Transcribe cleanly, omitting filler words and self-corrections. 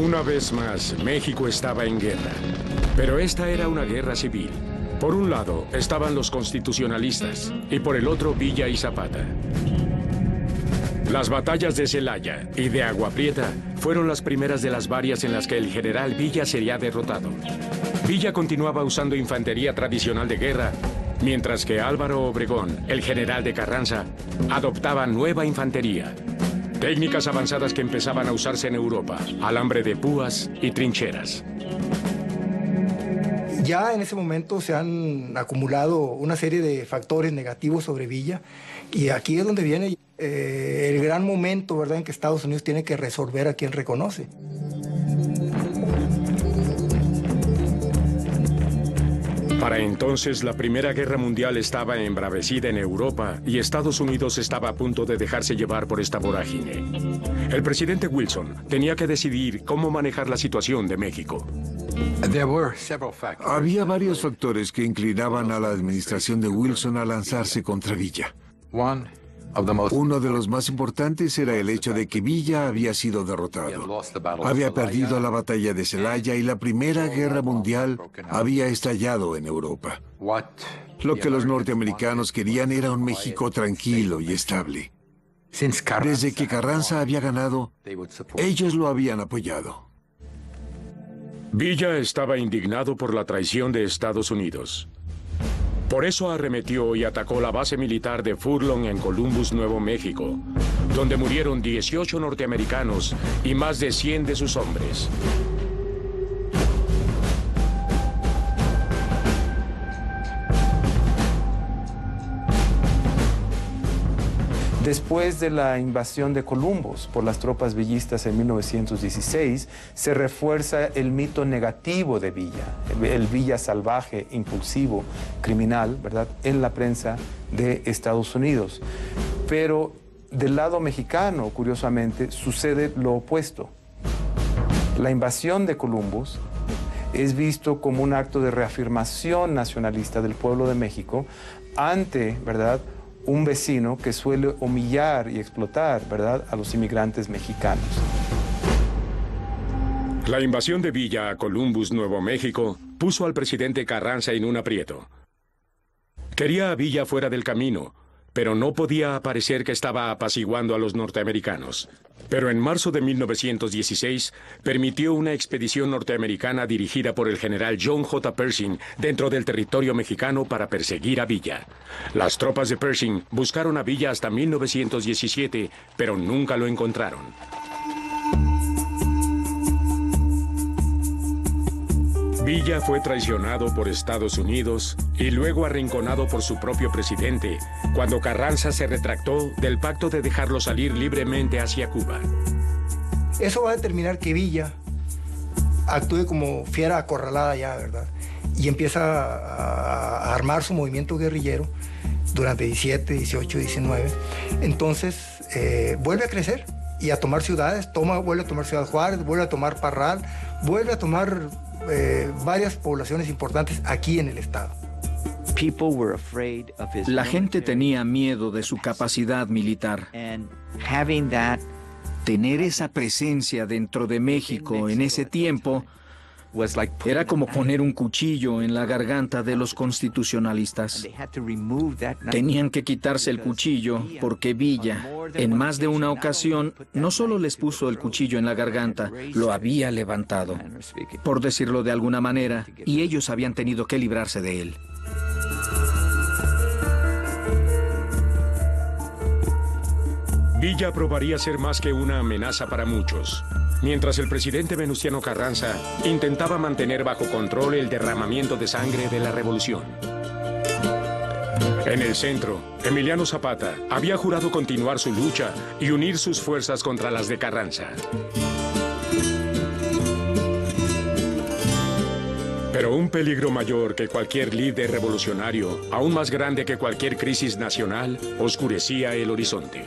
Una vez más, México estaba en guerra. Pero esta era una guerra civil. Por un lado estaban los constitucionalistas y por el otro Villa y Zapata. Las batallas de Celaya y de Agua Prieta fueron las primeras de las varias en las que el general Villa sería derrotado. Villa continuaba usando infantería tradicional de guerra, mientras que Álvaro Obregón, el general de Carranza, adoptaba nueva infantería. Técnicas avanzadas que empezaban a usarse en Europa, alambre de púas y trincheras. Ya en ese momento se han acumulado una serie de factores negativos sobre Villa y aquí es donde viene el gran momento, ¿verdad?, en que Estados Unidos tiene que resolver a quien reconoce. Para entonces, la Primera Guerra Mundial estaba embravecida en Europa y Estados Unidos estaba a punto de dejarse llevar por esta vorágine. El presidente Wilson tenía que decidir cómo manejar la situación de México. Había varios factores que inclinaban a la administración de Wilson a lanzarse contra Villa. Uno de los más importantes era el hecho de que Villa había sido derrotado. Había perdido la batalla de Celaya y la Primera Guerra Mundial había estallado en Europa. Lo que los norteamericanos querían era un México tranquilo y estable. Desde que Carranza había ganado, ellos lo habían apoyado. Villa estaba indignado por la traición de Estados Unidos. Por eso arremetió y atacó la base militar de Furlong en Columbus, Nuevo México, donde murieron 18 norteamericanos y más de 100 de sus hombres. Después de la invasión de Columbus por las tropas villistas en 1916, se refuerza el mito negativo de Villa, el Villa salvaje, impulsivo, criminal, ¿verdad?, en la prensa de Estados Unidos. Pero del lado mexicano, curiosamente, sucede lo opuesto. La invasión de Columbus es visto como un acto de reafirmación nacionalista del pueblo de México ante, ¿verdad?, un vecino que suele humillar y explotar, ¿verdad?, a los inmigrantes mexicanos. La invasión de Villa a Columbus, Nuevo México, puso al presidente Carranza en un aprieto. Quería a Villa fuera del camino, pero no podía parecer que estaba apaciguando a los norteamericanos. Pero en marzo de 1916 permitió una expedición norteamericana dirigida por el general John J. Pershing dentro del territorio mexicano para perseguir a Villa. Las tropas de Pershing buscaron a Villa hasta 1917, pero nunca lo encontraron. Villa fue traicionado por Estados Unidos y luego arrinconado por su propio presidente cuando Carranza se retractó del pacto de dejarlo salir libremente hacia Cuba. Eso va a determinar que Villa actúe como fiera acorralada ya, ¿verdad? Y empieza a armar su movimiento guerrillero durante 17, 18, 19. Entonces vuelve a crecer y a tomar ciudades, vuelve a tomar Ciudad Juárez, vuelve a tomar Parral, vuelve a tomar varias poblaciones importantes aquí en el estado. La gente tenía miedo de su capacidad militar. Tener esa presencia dentro de México en ese tiempo era como poner un cuchillo en la garganta de los constitucionalistas. Tenían que quitarse el cuchillo porque Villa, en más de una ocasión, no solo les puso el cuchillo en la garganta, lo había levantado, por decirlo de alguna manera, y ellos habían tenido que librarse de él. Villa probaría ser más que una amenaza para muchos, mientras el presidente Venustiano Carranza intentaba mantener bajo control el derramamiento de sangre de la revolución. En el centro, Emiliano Zapata había jurado continuar su lucha y unir sus fuerzas contra las de Carranza. Pero un peligro mayor que cualquier líder revolucionario, aún más grande que cualquier crisis nacional, oscurecía el horizonte.